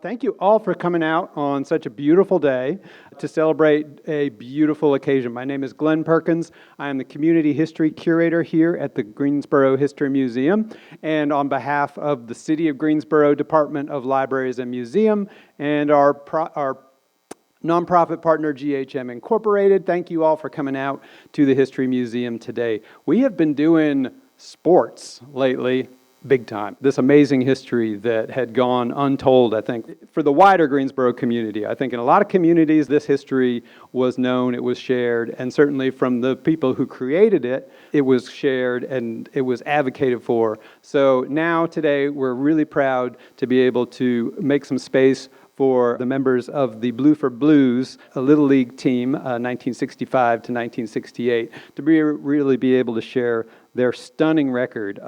Thank you all for coming out on such a beautiful day to celebrate a beautiful occasion. My name is Glenn Perkins. I am the Community History Curator here at the Greensboro History Museum. And on behalf of the City of Greensboro Department of Libraries and Museum and our nonprofit partner GHM Incorporated, thank you all for coming out to the History Museum today. We have been doing sports lately, big time. This amazing history that had gone untold, I think, for the wider Greensboro community. I think in a lot of communities, this history was known, it was shared, and certainly from the people who created it, it was shared and it was advocated for. So now, today, we're really proud to be able to make some space for the members of the Bluford Blues, a Little League team, 1965 to 1968, to really be able to share their stunning record.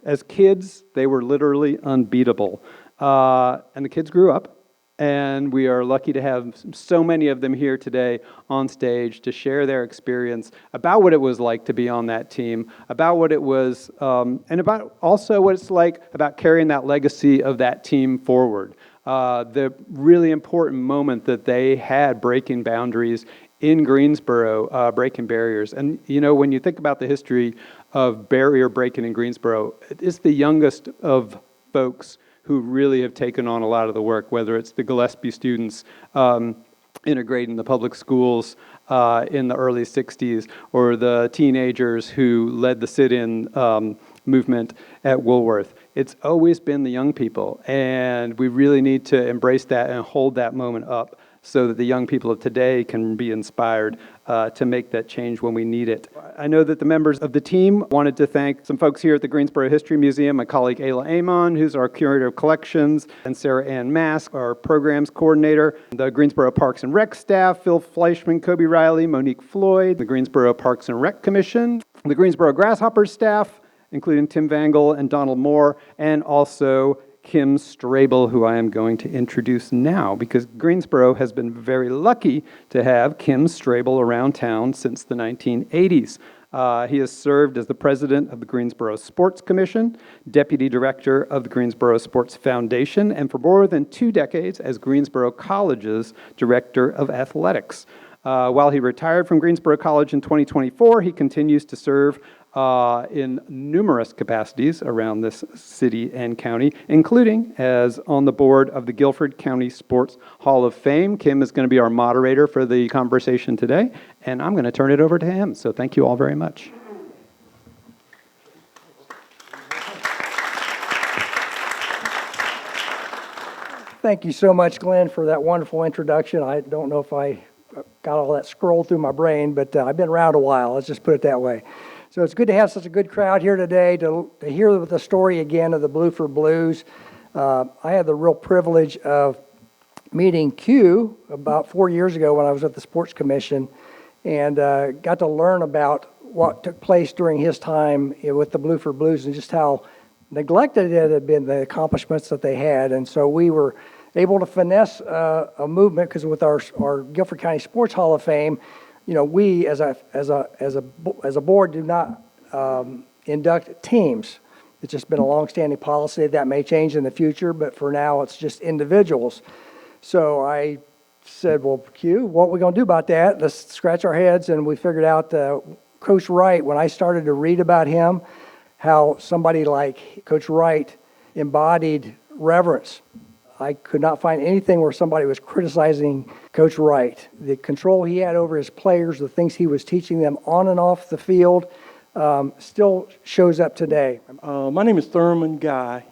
As kids, they were literally unbeatable. And the kids grew up, and we are lucky to have so many of them here today on stage to share their experience about what it was like to be on that team, about what it was, and about also what it's like about carrying that legacy of that team forward. The really important moment that they had breaking boundaries in Greensboro, breaking barriers. And, you know, when you think about the history of barrier breaking in Greensboro, it's the youngest of folks who really have taken on a lot of the work, whether it's the Gillespie students integrating the public schools in the early 60s, or the teenagers who led the sit-in movement at Woolworth. It's always been the young people, and we really need to embrace that and hold that moment up so that the young people of today can be inspired to make that change when we need it. I know that the members of the team wanted to thank some folks here at the Greensboro History Museum, my colleague Ayla Amon, who's our Curator of Collections, and Sarah Ann Mask, our Programs Coordinator, the Greensboro Parks and Rec staff, Phil Fleischman, Kobe Riley, Monique Floyd, the Greensboro Parks and Rec Commission, the Greensboro Grasshoppers staff, including Tim Vangle and Donald Moore, and also Kim Strabel, who I am going to introduce now, because Greensboro has been very lucky to have Kim Strabel around town since the 1980s. He has served as the president of the Greensboro Sports Commission, deputy director of the Greensboro Sports Foundation, and for more than 2 decades as Greensboro College's director of athletics. While he retired from Greensboro College in 2024, he continues to serve in numerous capacities around this city and county, including as on the board of the Guilford County Sports Hall of Fame. Kim is going to be our moderator for the conversation today, and I'm going to turn it over to him. So thank you all very much. Thank you so much, Glenn, for that wonderful introduction. I don't know if I got all that scrolled through my brain, but I've been around a while. Let's just put it that way. So it's good to have such a good crowd here today to hear the story again of the Bluford Blues. I had the real privilege of meeting Q about 4 years ago when I was at the Sports Commission, and got to learn about what took place during his time with the Bluford Blues and just how neglected it had been, the accomplishments that they had. And so we were able to finesse a movement, because with our Guilford County Sports Hall of Fame, you know, we as a board do not induct teams. It's just been a long-standing policy. That may change in the future, but for now it's just individuals. So I said, well, Q, what are we going to do about that? Let's scratch our heads, and we figured out Coach Wright, when I started to read about him, how somebody like Coach Wright embodied reverence. I could not find anything where somebody was criticizing Coach Wright. The control he had over his players, the things he was teaching them on and off the field, still shows up today. My name is Thurman Guy.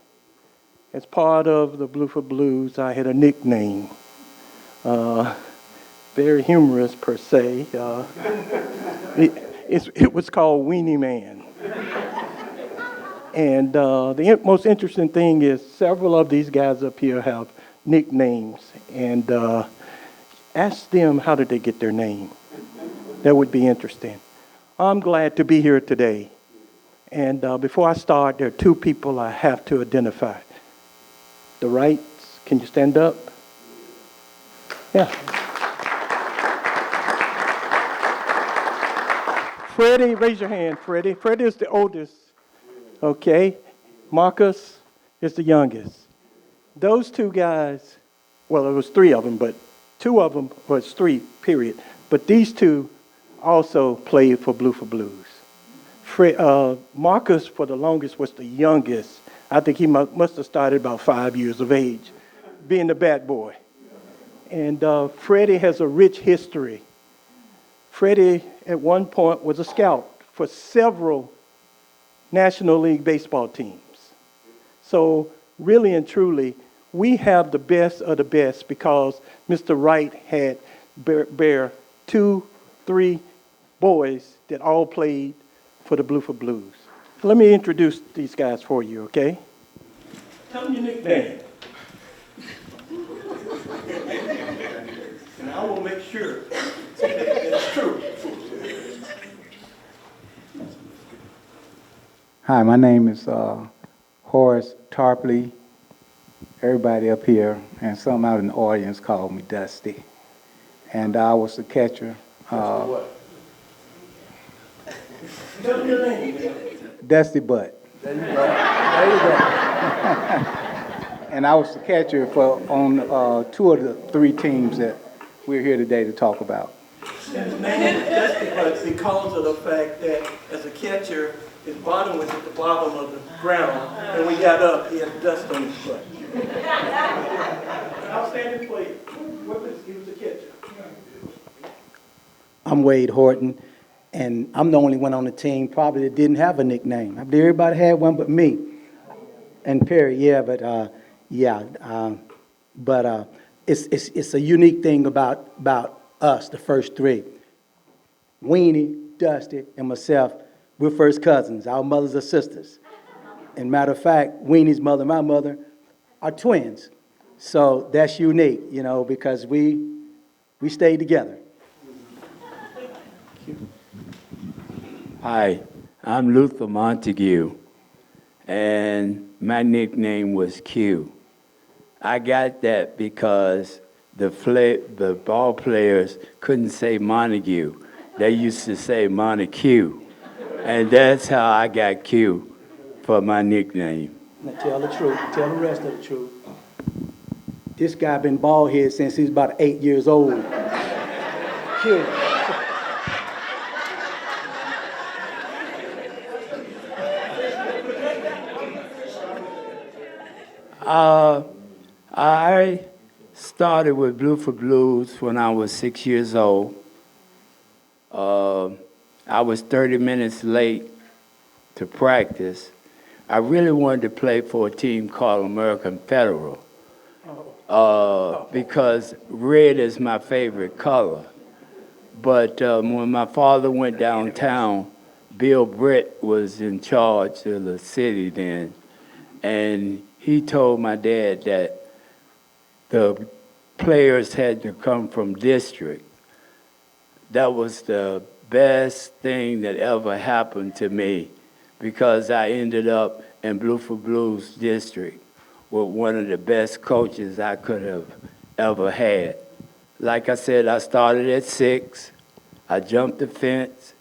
As part of the Bluford Blues, I had a nickname. Very humorous per se. It was called Weenie Man. And the most interesting thing is several of these guys up here have nicknames, and ask them how did they get their name. That would be interesting. I'm glad to be here today. And before I start, there are 2 people I have to identify. The Wrights, can you stand up? Yeah. Freddie, raise your hand, Freddie. Freddie is the oldest. Okay. Marcus is the youngest. Those 2 guys well, it was three of them, but two of them was three, period. But these two also played for Bluford Blues. Marcus, for the longest, was the youngest. I think he must have started about 5 years of age, being the bat boy. And Freddie has a rich history. Freddie, at one point, was a scout for several National League baseball teams. So really and truly, we have the best of the best because Mr. Wright had bear 2, 3 boys that all played for the Bluford Blues. Let me introduce these guys for you, okay? Tell them your nickname. And I will make sure that it's true. Hi, my name is Horace Tarpley. Everybody up here and some out in the audience called me Dusty. And I was the catcher. What? Tell them your name. Dusty Butt. There you go. There you go. And I was the catcher on 2 of the 3 teams that we're here today to talk about. And his name is Dusty Butt because of the fact that as a catcher, his bottom was at the bottom of the ground, and when he got up, he had dust on his butt. Outstanding player. He was a catcher. I'm Wade Horton, and I'm the only one on the team probably that didn't have a nickname. I believe everybody had one but me. And Perry, yeah, but it's a unique thing about us, the first 3. Weenie, Dusty, and myself, we're first cousins. Our mothers are sisters. And matter of fact, Weenie's mother and my mother are twins. So that's unique, you know, because we stayed together. Hi, I'm Luther Montague, and my nickname was Q. I got that because the ball players couldn't say Montague. They used to say Montague, and that's how I got Q for my nickname. Now tell the truth, tell the rest of the truth. This guy been bald head since he's about 8 years old. Q. I started with Bluford Blues when I was 6 years old. I was 30 minutes late to practice. I really wanted to play for a team called American Federal because red is my favorite color. But when my father went downtown, Bill Brett was in charge of the city then, and he told my dad that the players had to come from district. That was the best thing that ever happened to me because I ended up in Bluford Blues district with one of the best coaches I could have ever had. Like I said, I started at 6. I jumped the fence.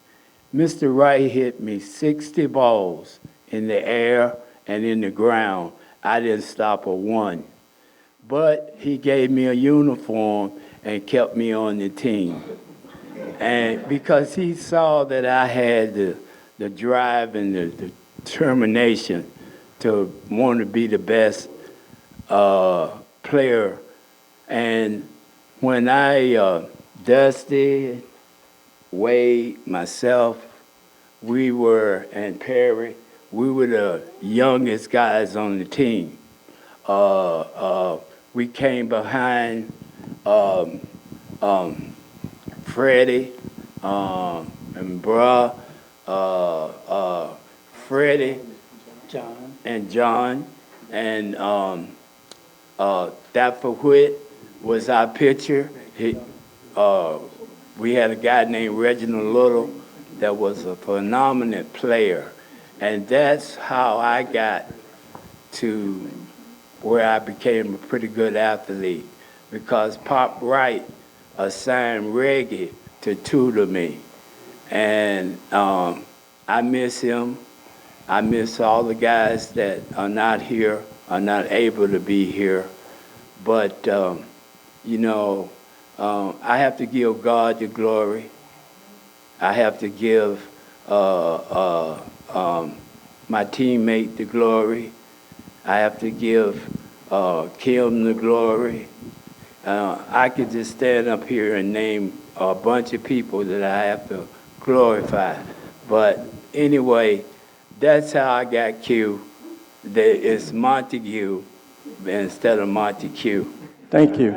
Mr. Wright hit me 60 balls in the air and in the ground. I didn't stop a one. But he gave me a uniform and kept me on the team. And because he saw that I had the drive and the determination to want to be the best player. And when Dusty, Wade, myself, and Perry, we were the youngest guys on the team. We came behind Freddie and Freddie, John, and Dapper Whit was our pitcher. We had a guy named Reginald Little that was a phenomenal player. And that's how I got to where I became a pretty good athlete, because Pop Wright assigned Reggie to tutor me. And I miss him. I miss all the guys that are not here, are not able to be here. But I have to give God the glory. I have to give my teammate the glory. I have to give Kim the glory. I could just stand up here and name a bunch of people that I have to glorify. But anyway, that's how I got Q. It's Montague instead of Montague. Thank you.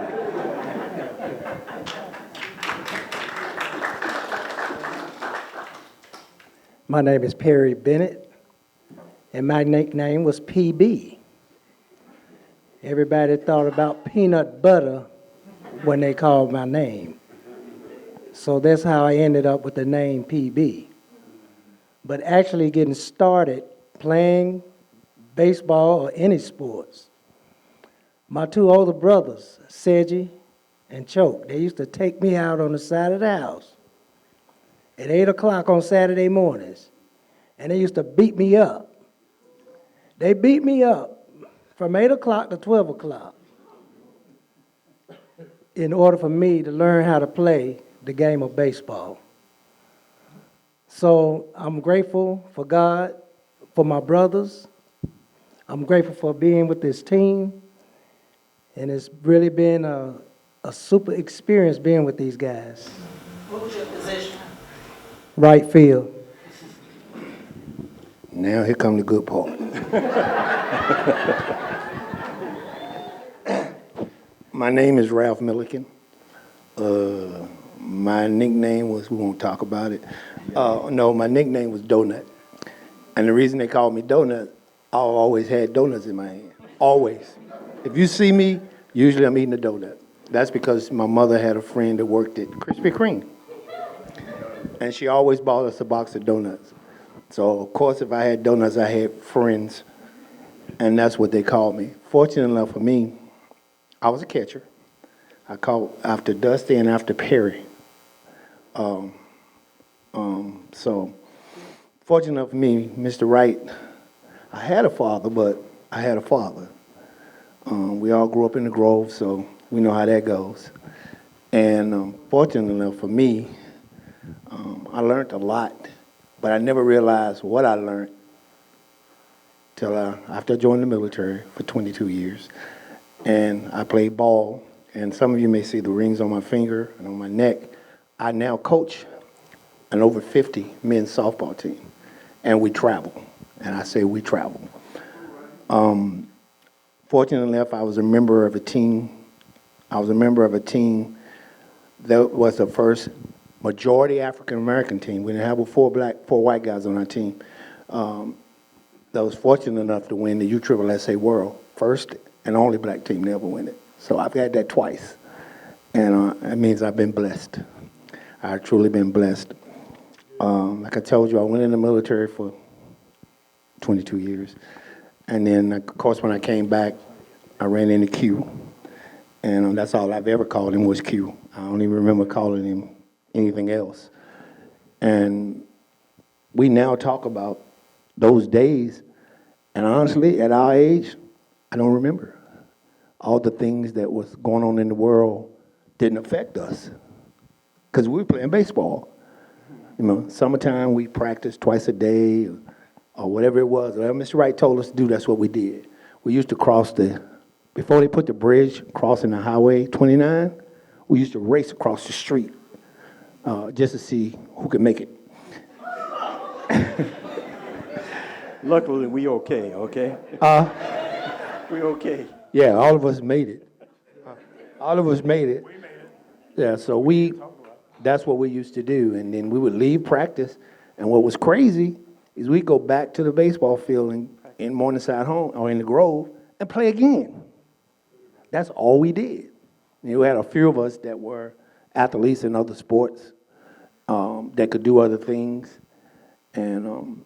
My name is Perry Bennett, and my nickname was PB. Everybody thought about peanut butter when they called my name. So that's how I ended up with the name PB. But actually getting started playing baseball or any sports, my two older brothers, Sedgy and Choke, they used to take me out on the side of the house at 8 o'clock on Saturday mornings, and they used to beat me up. They beat me up from 8 o'clock to 12 o'clock in order for me to learn how to play the game of baseball. So I'm grateful for God, for my brothers. I'm grateful for being with this team, and it's really been a super experience being with these guys. What was your position? Right field. Now here come the good part. My name is Ralph Milliken. My nickname was, we won't talk about it. No, my nickname was Donut. And the reason they called me Donut, I always had donuts in my hand. Always. If you see me, usually I'm eating a donut. That's because my mother had a friend that worked at Krispy Kreme. And she always bought us a box of donuts. So, of course, if I had donuts, I had friends. And that's what they called me. Fortunately enough for me, I was a catcher. I caught after Dusty and after Perry. So, fortunate enough for me, Mr. Wright, I had a father, but I had a father. We all grew up in the Grove, so we know how that goes. And fortunate enough for me, I learned a lot, but I never realized what I learned till after I joined the military for 22 years. And I played ball, and some of you may see the rings on my finger and on my neck. I now coach an over 50 men's softball team, and we travel. And I say we travel. Fortunately enough, I was a member of a team. I was a member of a team that was the first majority African-American team. We didn't have four white guys on our team. That was fortunate enough to win the USSSA World, first and only black team to ever win it. So I've had that twice, and that means I've been blessed. I've truly been blessed. Like I told you, I went in the military for 22 years. And then, of course, when I came back, I ran into Q. And that's all I've ever called him was Q. I don't even remember calling him anything else. And we now talk about those days. And honestly, at our age, I don't remember. All the things that was going on in the world didn't affect us because we were playing baseball. You know, summertime, we practiced twice a day or whatever it was. Whatever Mr. Wright told us to do, that's what we did. We used to cross before they put the bridge crossing the Highway 29, we used to race across the street just to see who could make it. Luckily, we okay? We okay. Yeah, all of us made it. All of us made it. Yeah, so that's what we used to do. And then we would leave practice. And what was crazy is we'd go back to the baseball field in Morningside Home or in the Grove and play again. That's all we did. We had a few of us that were athletes in other sports that could do other things. And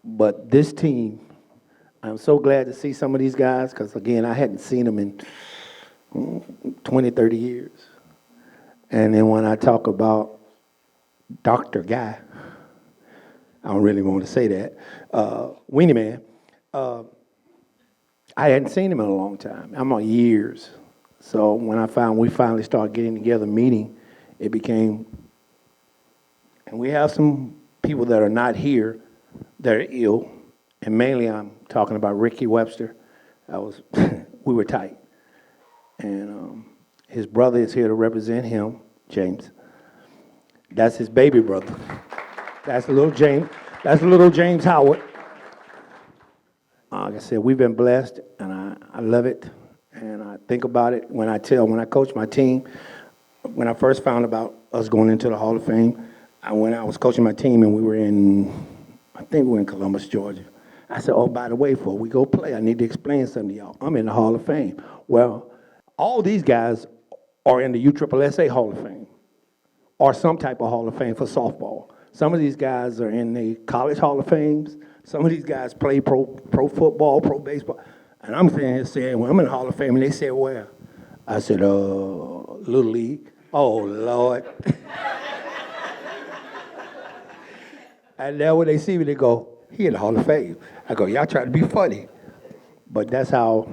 but this team, I'm so glad to see some of these guys because, again, I hadn't seen them in 20, 30 years. And then when I talk about Dr. Guy, I don't really want to say that, Weenie Man, I hadn't seen him in a long time. I'm on years. So when we finally started getting together, meeting, it became, and we have some people that are not here that are ill, and mainly I'm talking about Ricky Webster. We were tight. And his brother is here to represent him, James. That's his baby brother. That's little James. That's little James Howard. Like I said, we've been blessed, and I love it. And I think about it when I coach my team. When I first found about us going into the Hall of Fame, when I was coaching my team and I think we were in Columbus, Georgia. I said, oh, by the way, before we go play, I need to explain something to y'all. I'm in the Hall of Fame. Well, all these guys are in the USSSA Hall of Fame or some type of Hall of Fame for softball. Some of these guys are in the college Hall of Fames. Some of these guys play pro football, pro baseball. And I'm sitting here saying, well, I'm in the Hall of Fame. And they said, where? I said, Little League. Oh, Lord. And now when they see me, they go, he in the Hall of Fame. I go, y'all trying to be funny. But that's how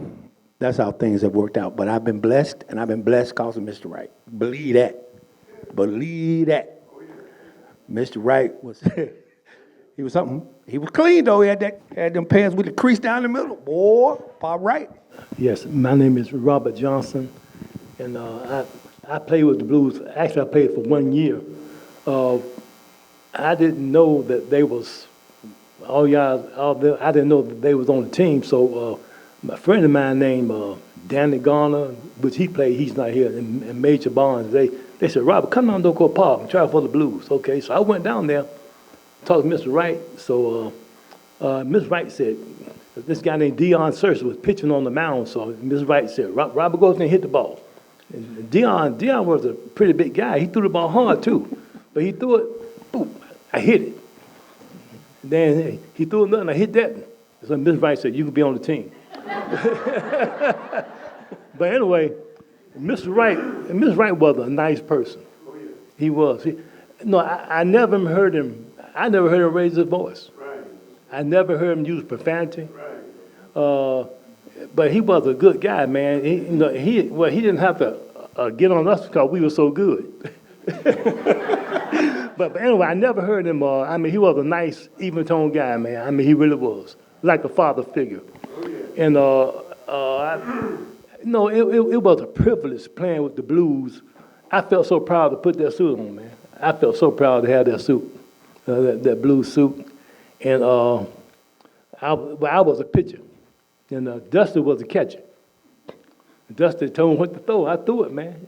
things have worked out. But I've been blessed, and I've been blessed because of Mr. Wright. Believe that. Believe that. Mr. Wright was, he was something. He was clean, though. He had them pants with the crease down the middle. Boy, Bob Wright. Yes, my name is Robert Johnson, and I played with the Blues. Actually, I played for 1 year. I didn't know that they was I didn't know that they was on the team. So my friend of mine named Danny Garner, which he played, he's not here, and Major Bonds. They said, Robert, come down to Doco Park and try for the Blues. Okay, so I went down there, talked to Mr. Wright. So Ms. Wright said, this guy named Deion Searcy was pitching on the mound. So Ms. Wright said, Robert goes in and hit the ball. And Deion was a pretty big guy. He threw the ball hard too, but he threw it, boom, I hit it. Then he threw another, and I hit that. So Ms. Wright said, you can be on the team. But anyway, Mr. Wright was a nice person. He was. I never heard him raise his voice. I never heard him use profanity. But he was a good guy, man. He didn't have to get on us because we were so good. But anyway, I never heard him. He was a nice, even-toned guy, man. He really was, like a father figure. And it was a privilege playing with the Blues. I felt so proud to put that suit on, man. I felt so proud to have that suit, that blue suit. And I was a pitcher, and Dusty was a catcher. Dusty told me what to throw. I threw it, man.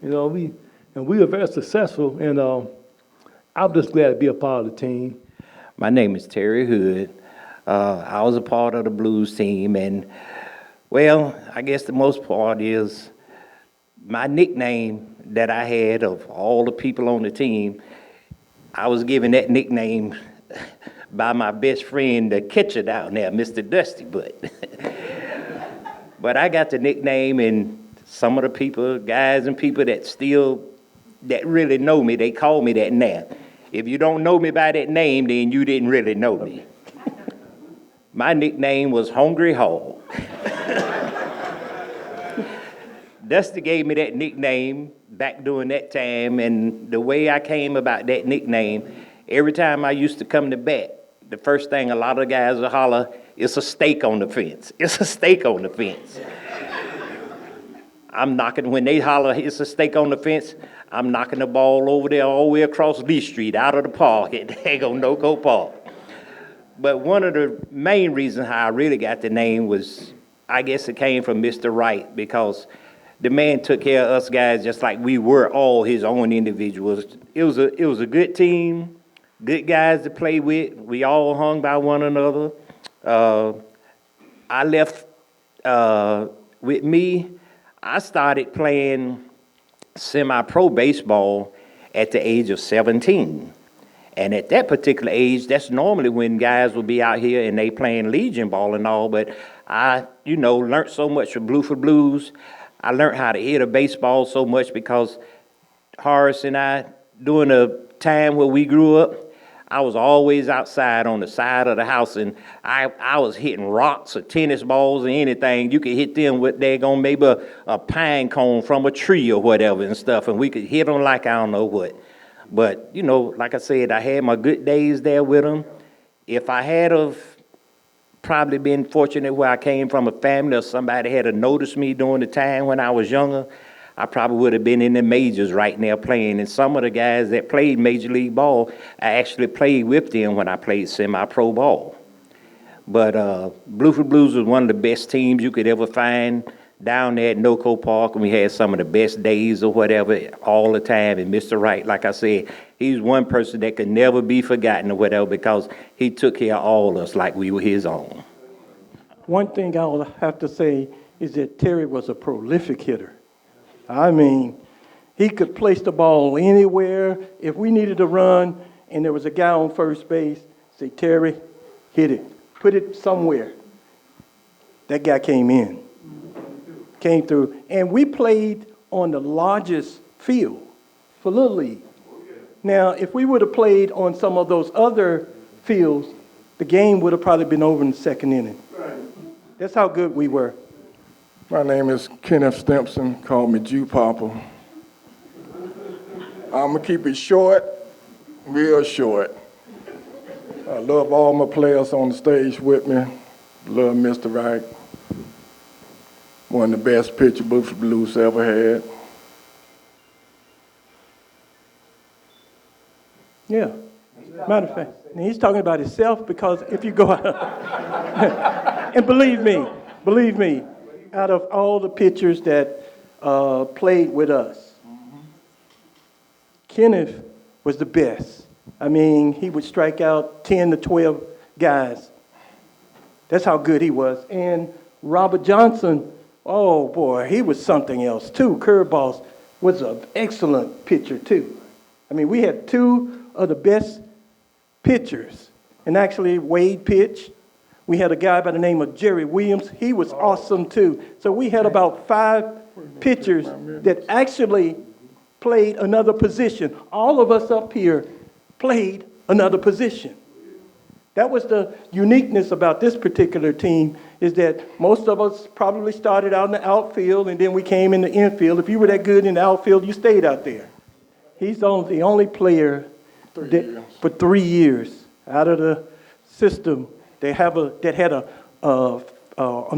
We were very successful, and I'm just glad to be a part of the team. My name is Terry Hood. I was a part of the Blues team, and, well, I guess the most part is my nickname that I had of all the people on the team. I was given that nickname by my best friend, the catcher down there, Mr. Dusty Butt. But I got the nickname, and some of the people, guys and people that really know me, they call me that now. If you don't know me by that name, then you didn't really know me. My nickname was Hungry Hog. Dusty gave me that nickname back during that time, and the way I came about that nickname, every time I used to come to bat, the first thing a lot of guys would holler, it's a stake on the fence. It's a stake on the fence. I'm knocking, when they holler, it's a stake on the fence, I'm knocking the ball over there all the way across Lee Street, out of the park at Dago Noco Park. But one of the main reasons how I really got the name was, I guess it came from Mr. Wright, because the man took care of us guys just like we were all his own individuals. It was a good team, good guys to play with. We all hung by one another. I left with me. I started playing semi-pro baseball at the age of 17. And at that particular age, that's normally when guys will be out here and they playing Legion ball and all. But I, learned so much from Bluford Blues. I learned how to hit a baseball so much because Horace and I, during the time where we grew up, I was always outside on the side of the house, and I was hitting rocks or tennis balls or anything. You could hit them with daggone maybe a pine cone from a tree or whatever and stuff, and we could hit them like I don't know what. But, you know, like I said, I had my good days there with them. If I had of probably been fortunate where I came from a family or somebody had to notice me during the time when I was younger, I probably would have been in the majors right now playing. And some of the guys that played Major League Ball, I actually played with them when I played semi-pro ball. But Bluford Blues was one of the best teams you could ever find down there at NOCO Park, and we had some of the best days or whatever all the time. And Mr. Wright, like I said, he's one person that could never be forgotten or whatever because he took care of all of us like we were his own. One thing I'll have to say is that Terry was a prolific hitter. I mean, he could place the ball anywhere. If we needed to run and there was a guy on first base, say, Terry, hit it. Put it somewhere. That guy came through. And we played on the largest field for Little League. Now, if we would have played on some of those other fields, the game would have probably been over in the second inning. That's how good we were. My name is Kenneth Stimpson, call me Jew Papa. I'm gonna keep it short, real short. I love all my players on the stage with me. Love Mr. Wright. One of the best pitcher Bluford Blues ever had. Yeah. Matter of fact, and he's talking about himself because if you go out, and believe me, out of all the pitchers that played with us, Kenneth was the best. I mean, he would strike out 10 to 12 guys. That's how good he was. And Robert Johnson, oh boy, he was something else too. Curveballs, was an excellent pitcher too. I mean, we had two of the best pitchers. And actually, Wade pitched. We had a guy by the name of Jerry Williams. He was awesome too. So we had about 5 pitchers that actually played another position. All of us up here played another position. That was the uniqueness about this particular team, is that most of us probably started out in the outfield and then we came in the infield. If you were that good in the outfield, you stayed out there. He's the only player that, for 3 years out of the system that had an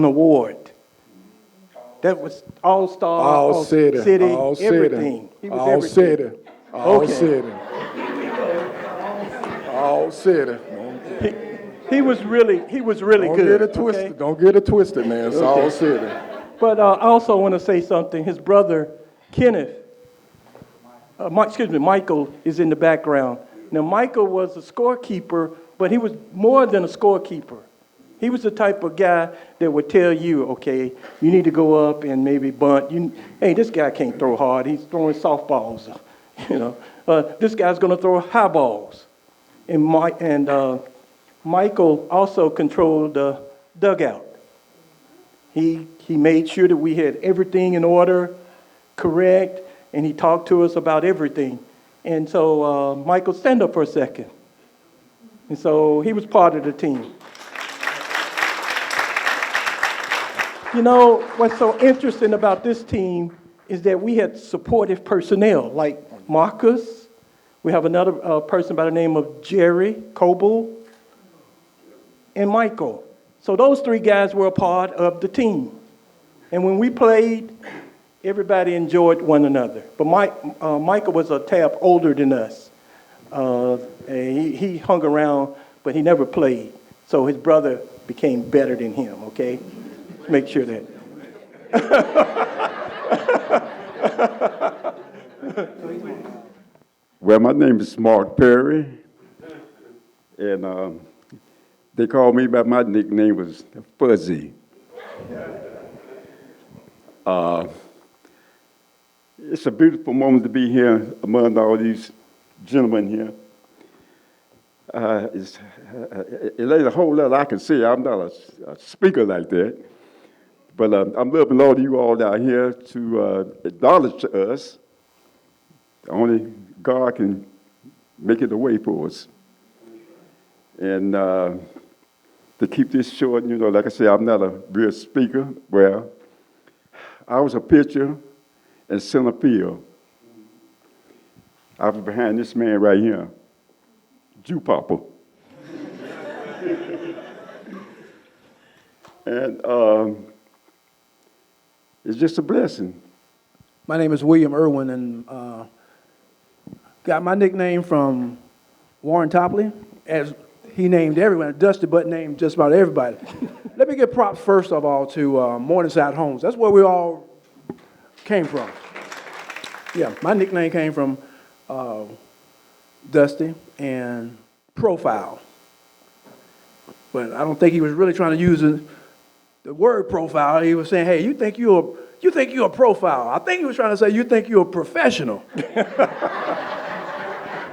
award. That was all-star, all-city, everything. He was everything. All city. He was really Don't good. Get it twisted. Okay? Don't get it twisted, man. It's all city. But I also want to say something. His brother, Kenneth, Michael is in the background. Now, Michael was a scorekeeper, but he was more than a scorekeeper. He was the type of guy that would tell you, okay, you need to go up and maybe bunt. Hey, this guy can't throw hard. He's throwing softballs. This guy's going to throw high balls. And Michael also controlled the dugout. He made sure that we had everything in order, correct, and he talked to us about everything. And so, Michael, stand up for a second. And so he was part of the team. You know, what's so interesting about this team is that we had supportive personnel, like Marcus. We have another person by the name of Jerry Coble and Michael. So those 3 guys were a part of the team. And when we played, everybody enjoyed one another. But Michael was a tad older than us. He hung around, but he never played. So his brother became better than him, okay? Make sure that. Well, my name is Mark Perry, and they called me by my nickname was Fuzzy. It's a beautiful moment to be here among all these gentlemen here. It ain't a whole lot I can say. I'm not a speaker like that. But I'm loving all of you all down here to acknowledge to us. Only God can make it a way for us. And to keep this short, you know, like I say, I'm not a real speaker. Well, I was a pitcher in center field. I was behind this man right here, Jew Papa. And it's just a blessing. My name is William Irwin, and got my nickname from Warren Topley, as he named everyone. Dusty Butt named just about everybody. Let me give props first of all to Morningside Homes. That's where we all came from. Yeah, my nickname came from Dusty and Profile. But I don't think he was really trying to use the word profile. He was saying, hey, you think you're a profile. I think he was trying to say, you think you're a professional.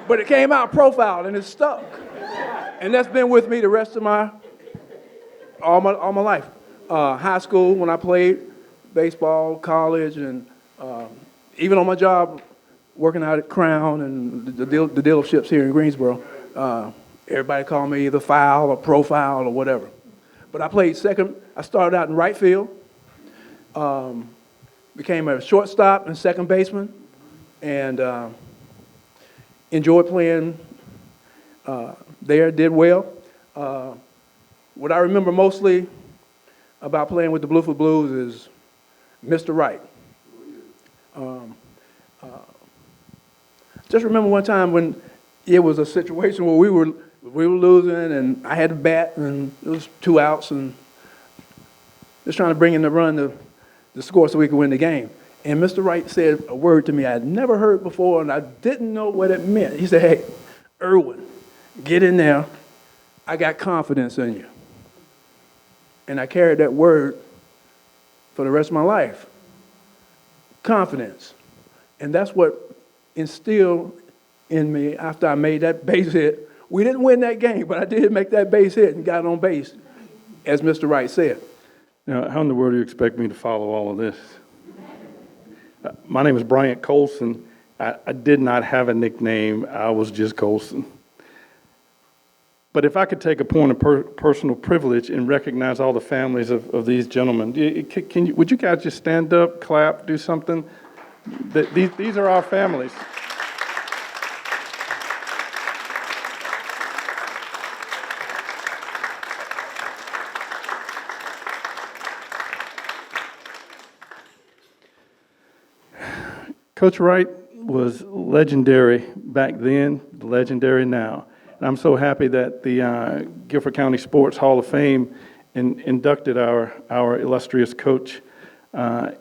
But it came out profile, and it stuck. And that's been with me the rest of all my life. High school, when I played baseball, college, and even on my job, working out at Crown and the dealerships here in Greensboro, everybody called me either foul or profile or whatever. But I played second. I started out in right field, became a shortstop and second baseman, and enjoyed playing there, did well. What I remember mostly about playing with the Bluford Blues is Mr. Wright. Just remember one time when it was a situation where we were losing, and I had to bat, and it was 2 outs, and just trying to bring in the run to score so we could win the game. And Mr. Wright said a word to me I had never heard before, and I didn't know what it meant. He said, hey, Irwin, get in there. I got confidence in you. And I carried that word for the rest of my life. Confidence. And that's what instilled in me after I made that base hit. We didn't win that game, but I did make that base hit and got on base, as Mr. Wright said. Now, how in the world do you expect me to follow all of this? My name is Bryant Colson. I did not have a nickname. I was just Colson. But if I could take a point of personal privilege and recognize all the families of these gentlemen, would you guys just stand up, clap, do something? These are our families. Coach Wright was legendary back then, legendary now. And I'm so happy that the Guilford County Sports Hall of Fame inducted our illustrious coach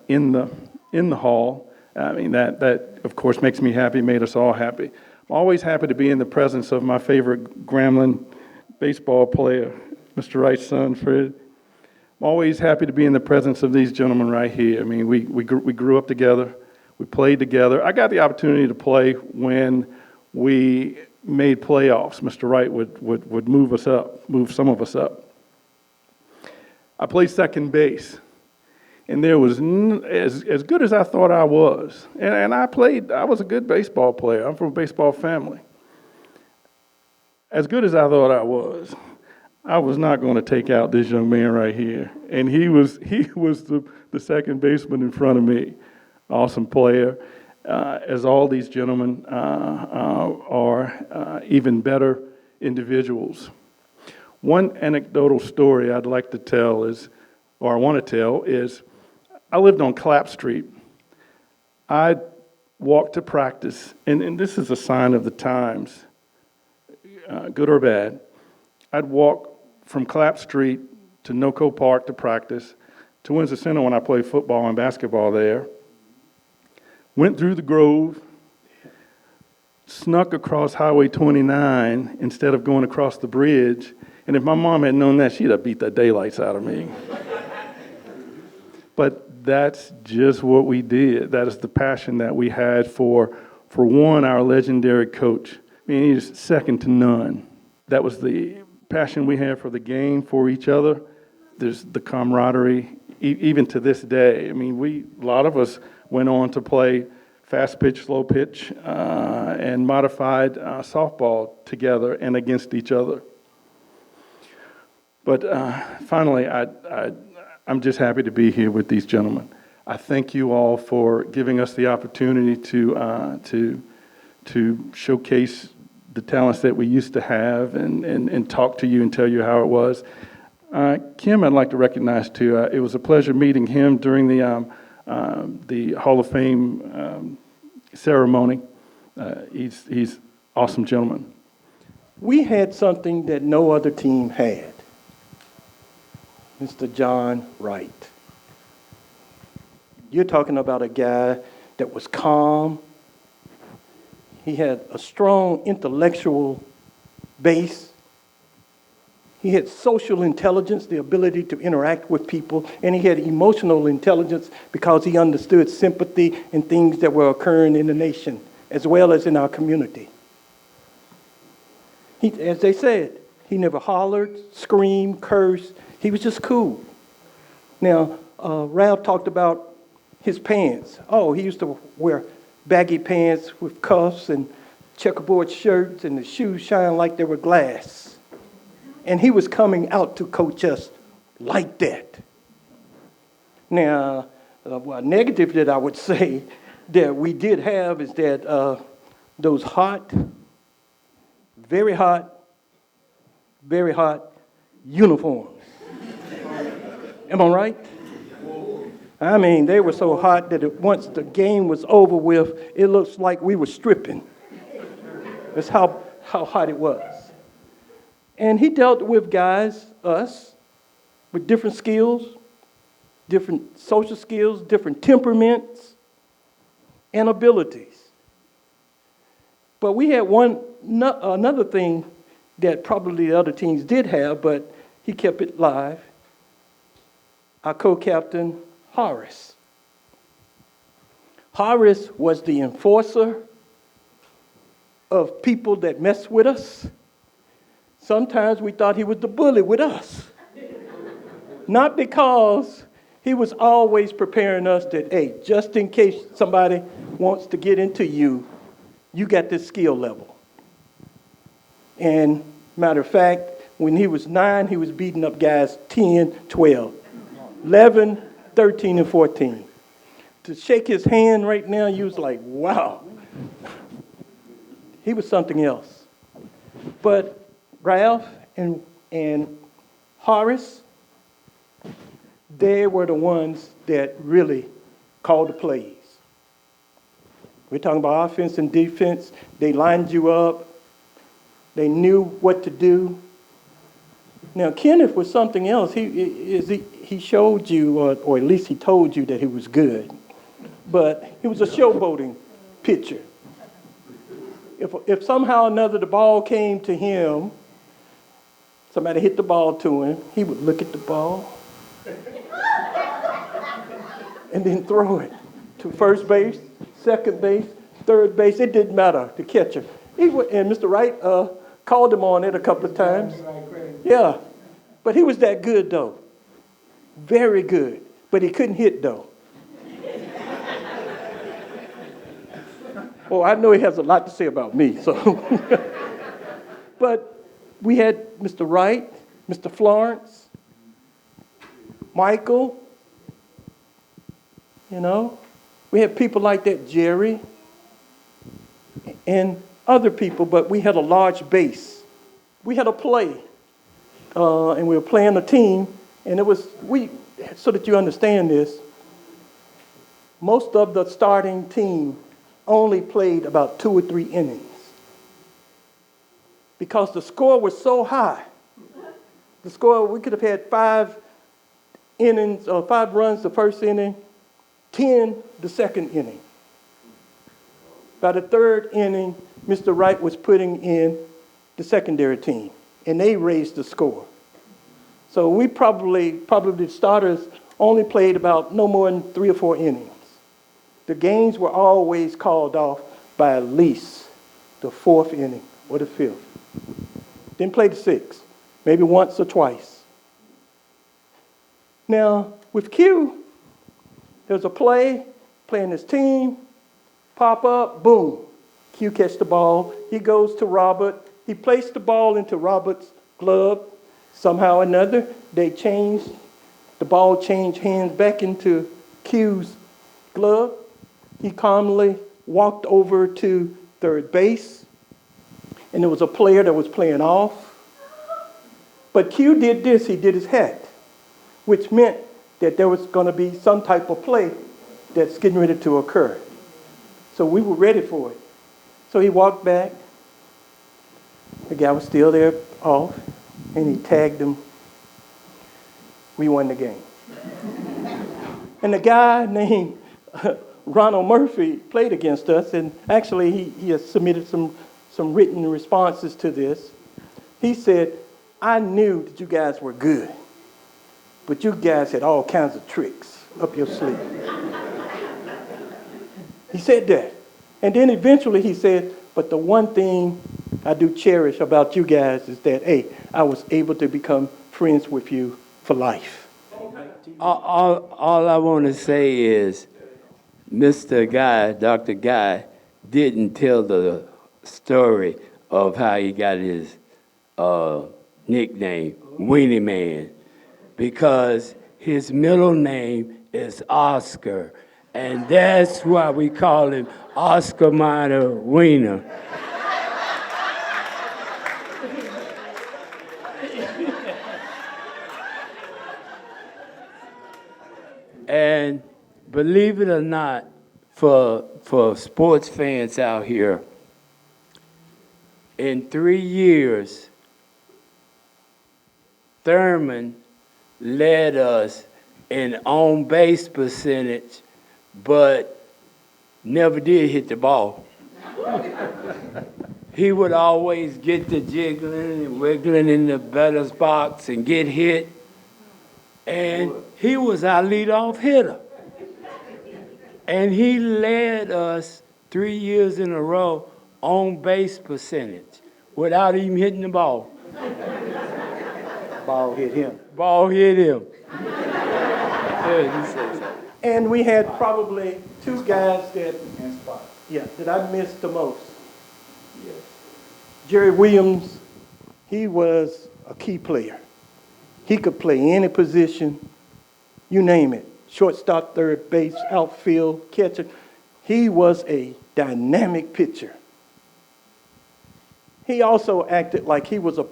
in the hall. I mean, that of course makes me happy, made us all happy. I'm always happy to be in the presence of my favorite Grambling baseball player, Mr. Wright's son, Fred. I'm always happy to be in the presence of these gentlemen right here. I mean, we grew up together. We played together. I got the opportunity to play when we made playoffs. Mr. Wright would move some of us up. I played second base, and there was, as good as I thought I was, and I was a good baseball player. I'm from a baseball family. As good as I thought I was not going to take out this young man right here. And he was the second baseman in front of me. Awesome player, as all these gentlemen are even better individuals. One anecdotal story I'd like to tell is I lived on Clapp Street. I'd walk to practice, and this is a sign of the times, good or bad. I'd walk from Clapp Street to Noco Park to practice, to Windsor Center when I played football and basketball there. Went through the Grove, snuck across Highway 29 instead of going across the bridge. And if my mom had known that, she'd have beat the daylights out of me. But that's just what we did. That is the passion that we had for one, our legendary coach. I mean, he's second to none. That was the passion we had for the game, for each other. There's the camaraderie, even to this day. I mean, a lot of us went on to play fast pitch, slow pitch, and modified softball together and against each other. But finally, I'm just happy to be here with these gentlemen. I thank you all for giving us the opportunity to showcase the talents that we used to have and talk to you and tell you how it was. Kim, I'd like to recognize too. It was a pleasure meeting him during the Hall of Fame ceremony. He's awesome gentleman. We had something that no other team had. Mr. John Wright. You're talking about a guy that was calm. He had a strong intellectual base. He had social intelligence, the ability to interact with people, and he had emotional intelligence because he understood sympathy and things that were occurring in the nation as well as in our community. As they said, he never hollered, screamed, cursed. He was just cool. Now, Ralph talked about his pants. Oh, he used to wear baggy pants with cuffs and checkerboard shirts, and the shoes shine like they were glass. And he was coming out to coach us like that. Now, a negative that I would say that we did have is that those very hot uniforms. Am I right? I mean, they were so hot that once the game was over with, it looks like we were stripping. That's how hot it was. And he dealt with guys, us, with different skills, different social skills, different temperaments, and abilities. But we had another thing that probably the other teams did have, but he kept it live. Our co-captain, Horace. Horace was the enforcer of people that messed with us. Sometimes we thought he was the bully with us. Not because he was always preparing us that, hey, just in case somebody wants to get into you, you got this skill level. And matter of fact, when he was 9, he was beating up guys 10, 12, 11, 13, and 14. To shake his hand right now, you was like, wow. He was something else. But Ralph and Horace, they were the ones that really called the plays. We're talking about offense and defense. They lined you up. They knew what to do. Now, Kenneth was something else. He showed you, or at least he told you that he was good. But he was a showboating pitcher. If somehow or another the ball came to him, somebody hit the ball to him, he would look at the ball and then throw it to first base, second base, third base. It didn't matter, the catcher. And Mr. Wright called him on it a couple of times. Yeah, but he was that good, though. Very good. But he couldn't hit, though. Well, I know he has a lot to say about me, so. But we had Mr. Wright, Mr. Florence, Michael, We had people like that, Jerry, and other people, but we had a large base. We had a play, and we were playing a team, and so that you understand this, most of the starting team only played about 2 or 3 innings because the score was so high. The score, we could have had 5 innings or 5 runs the first inning, 10 the second inning. By the 3rd inning, Mr. Wright was putting in the secondary team, and they raised the score. So we probably the starters only played about no more than 3 or 4 innings. The games were always called off by at least the 4th inning or the 5th. Didn't play the 6th, maybe once or twice. Now, with Q, there's a play, playing his team, pop up, boom. Q catch the ball. He goes to Robert. He placed the ball into Robert's glove. Somehow or another, the ball changed hands back into Q's glove. He calmly walked over to third base, and there was a player that was playing off. But Q did this, he did his hat, which meant that there was going to be some type of play that's getting ready to occur. So we were ready for it. So he walked back. The guy was still there off, and he tagged him. We won the game. And the guy named Ronald Murphy played against us, and actually he has submitted some written responses to this. He said, I knew that you guys were good, but you guys had all kinds of tricks up your sleeve. He said that. And then eventually he said, but the one thing I do cherish about you guys is that, hey, I was able to become friends with you for life. All I want to say is Mr. Guy, Dr. Guy, didn't tell the story of how he got his nickname, Weenie Man, because his middle name is Oscar, and that's why we call him Oscar Minor Wiener. And believe it or not, for sports fans out here, in 3 years, Thurman led us in on-base percentage, but never did hit the ball. He would always get the jiggling and wiggling in the batter's box and get hit, and he was our leadoff hitter. And he led us 3 years in a row on base percentage without even hitting the ball. Ball hit him. Ball hit him. Yeah, he said so. And we had probably two guys that I missed the most. Yes. Jerry Williams, he was a key player. He could play any position, you name it. Shortstop, third base, outfield, catcher. He was a dynamic pitcher. He also acted like he was a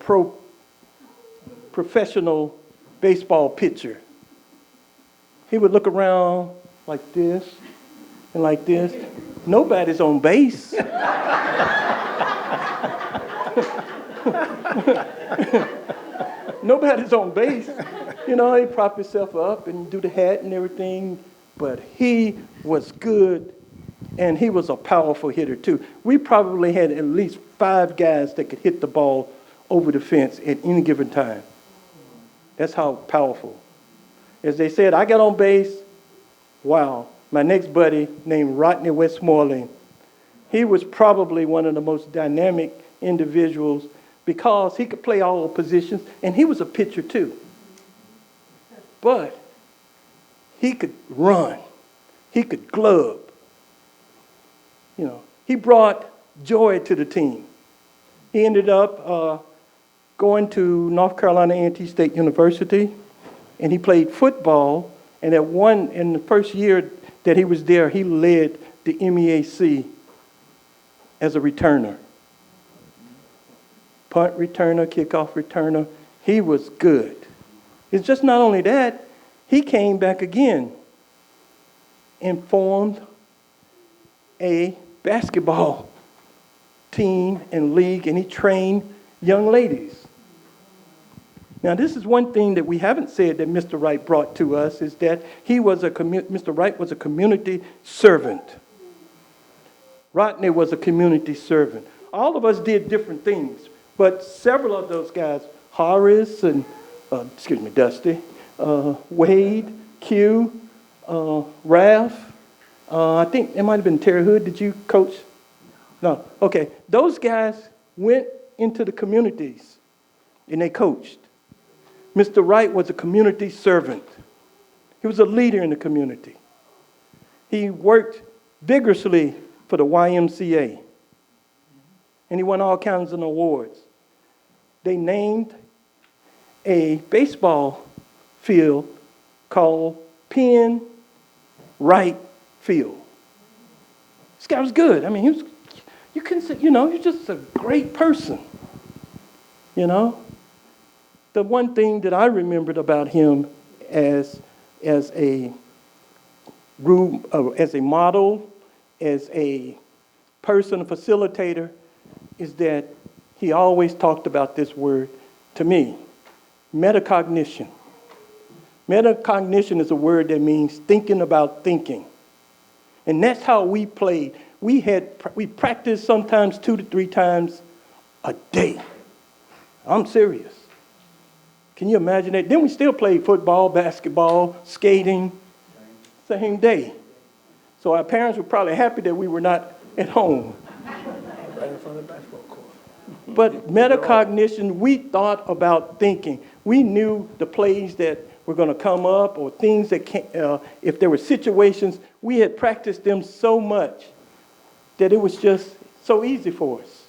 professional baseball pitcher. He would look around like this and like this. Nobody's on base. Nobody's on base. You know, he prop himself up and do the hat and everything, but he was good, and he was a powerful hitter too. We probably had at least 5 guys that could hit the ball over the fence at any given time. That's how powerful. As they said, I got on base. Wow. My next buddy named Rodney Westmoreland, he was probably one of the most dynamic individuals because he could play all positions, and he was a pitcher too. But he could run. He could glove. You know, he brought joy to the team. He ended up going to North Carolina A&T State University, and he played football. And in the first year that he was there, he led the MEAC as a returner. Punt returner, kickoff returner. He was good. It's just not only that, he came back again and formed a basketball team and league, and he trained young ladies. Now, this is one thing that we haven't said that Mr. Wright brought to us, is that Mr. Wright was a community servant. Rodney was a community servant. All of us did different things, but several of those guys, Horace and, Dusty, Wade, Q, Ralph, I think it might have been Terry Hood. Did you coach? No. Okay. Those guys went into the communities and they coached. Mr. Wright was a community servant. He was a leader in the community. He worked vigorously for the YMCA, and he won all kinds of awards. They named a baseball field called Penn Right Field. This guy was good. I mean, you couldn't say, he was just a great person, The one thing that I remembered about him as a model, as a person, a facilitator, is that he always talked about this word to me, metacognition. Metacognition is a word that means thinking about thinking. And that's how we played. We practiced sometimes 2 to 3 times a day. I'm serious. Can you imagine that? Then we still played football, basketball, skating, same day. So our parents were probably happy that we were not at home. Right in front of the basketball court. But metacognition, we thought about thinking. We knew the plays that were going to come up or things that if there were situations, we had practiced them so much that it was just so easy for us.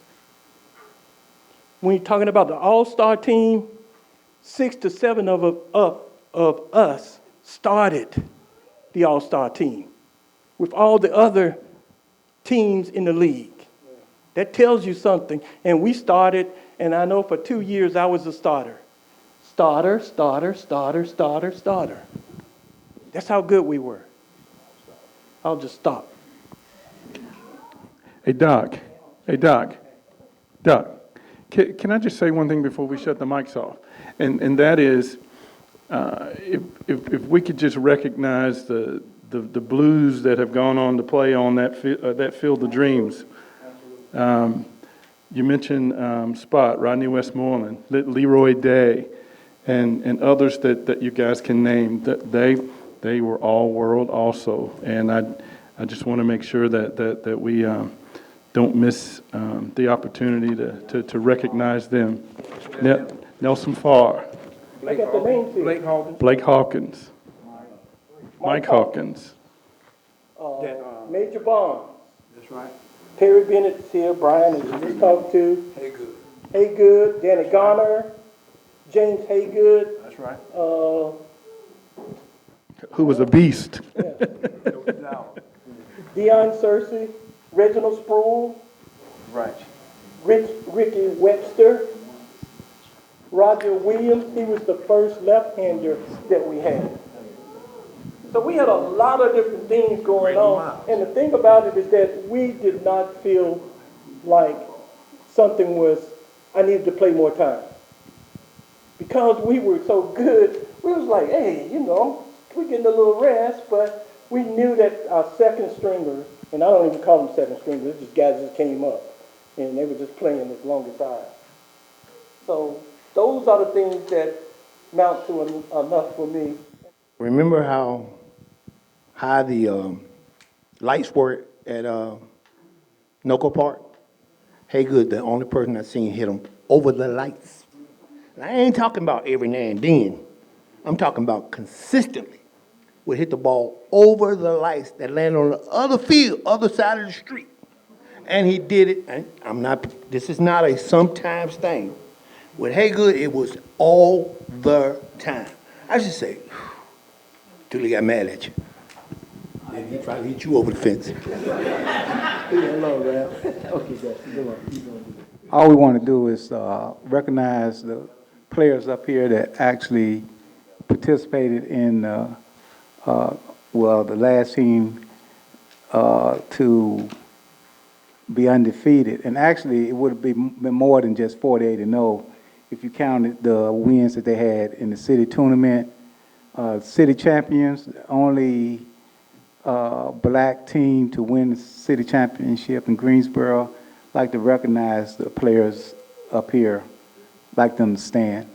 When you're talking about the all-star team, 6 to 7 of us started the all-star team with all the other teams in the league. That tells you something. And we started, and I know for 2 years I was a starter. Starter. That's how good we were. I'll just stop. Hey, Doc. Doc, can I just say one thing before we shut the mics off? And that is, if we could just recognize the Blues that have gone on to play on that Field of Dreams. You mentioned Spot, Rodney Westmoreland, Leroy Day, and others that you guys can name. That they were all world also, and I just want to make sure that we don't miss the opportunity to recognize them. Nelson Farr, Blake Hawkins, Mike Hawkins. Major Bonds. That's right. Terry Bennett's here. Brian is just talked to. Haygood, Danny Garner, James Haygood. That's right. Who was a beast. Deion Searcy, Reginald Sproul. Right. Ricky Webster. Roger Williams, he was the first left-hander that we had. So we had a lot of different things going on. And the thing about it is that we did not feel like something was, I needed to play more time. Because we were so good, we was like, hey, we're getting a little rest, but we knew that our second stringers, and I don't even call them second stringers, it's just guys that came up, and they were just playing as long as I. So those are the things that mount to enough for me. Remember how high the lights were at Noco Park? Haygood, the only person I've seen hit them over the lights. And I ain't talking about every now and then. I'm talking about consistently. Would hit the ball over the lights that landed on the other field, other side of the street. And he did it, and this is not a sometimes thing. With Haygood, it was all the time. I should say, till he got mad at you. And he tried to hit you over the fence. All we want to do is recognize the players up here that actually participated in, the last team to be undefeated. And actually, it would have been more than just 48-0 if you counted the wins that they had in the city tournament. City champions, only black team to win the city championship in Greensboro. Like to recognize the players up here, like them to stand.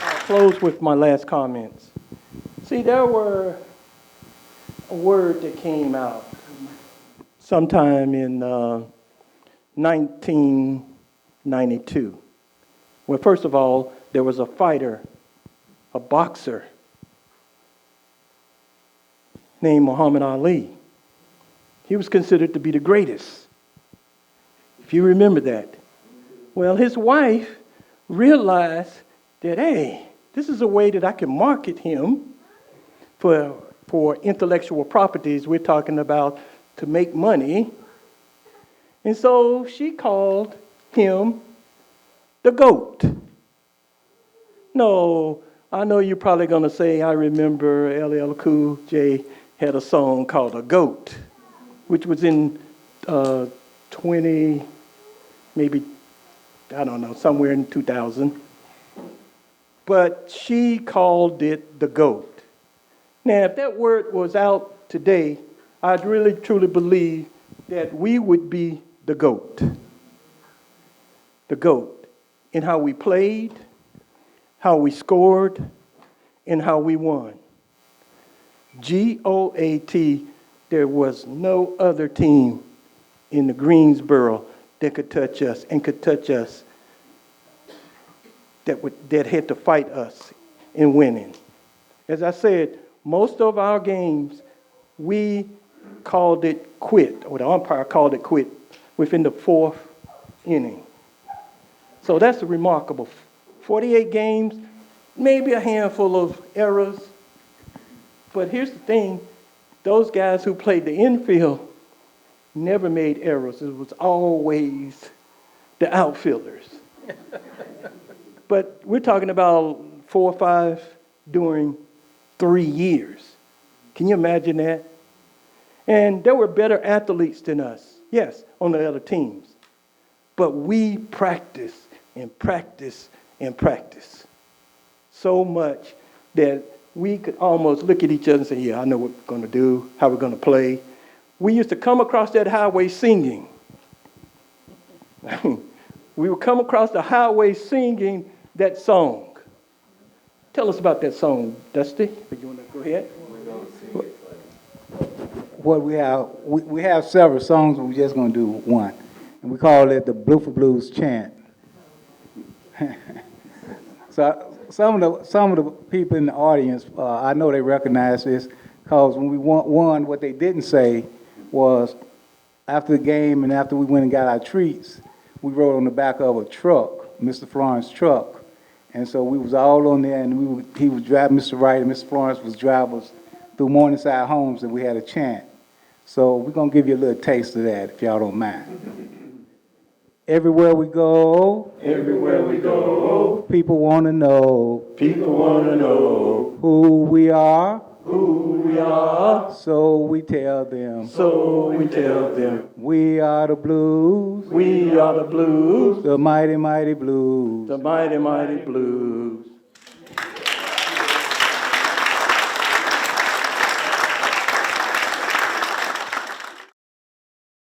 I'll close with my last comments. See, there were a word that came out sometime in 1992. Well, first of all, there was a fighter, a boxer, named Muhammad Ali. He was considered to be the greatest, if you remember that. Well, his wife realized that, hey, this is a way that I can market him for intellectual properties we're talking about to make money. And so she called him the GOAT. No, I know you're probably going to say, I remember LL Cool J had a song called A GOAT, which was in 20, maybe, I don't know, somewhere in 2000. But she called it the GOAT. Now, if that word was out today, I'd really truly believe that we would be the GOAT. The GOAT in how we played, how we scored, and how we won. GOAT, there was no other team in the Greensboro that could touch us and could touch us that had to fight us in winning. As I said, most of our games, we called it quit, or the umpire called it quit, within the fourth inning. So that's remarkable. 48 games, maybe a handful of errors. But here's the thing, those guys who played the infield never made errors. It was always the outfielders. But we're talking about 4 or 5 during 3 years. Can you imagine that? And there were better athletes than us, yes, on the other teams. But we practiced and practiced and practiced so much that we could almost look at each other and say, yeah, I know what we're going to do, how we're going to play. We used to come across that highway singing. We would come across the highway singing that song. Tell us about that song, Dusty. You want to go ahead? What we have several songs, but we're just going to do one. And we call it the Bluford Blues Chant. So some of the people in the audience, I know they recognize this, because when we won, what they didn't say was after the game and after we went and got our treats, we rode on the back of a truck, Mr. Florence's truck. And so we was all on there, and he was driving, Mr. Wright and Mr. Florence was driving us through Morningside Homes, and we had a chant. So we're going to give you a little taste of that, if y'all don't mind. Everywhere we go, people want to know, who we are, so we tell them, we are the blues, the mighty, mighty blues.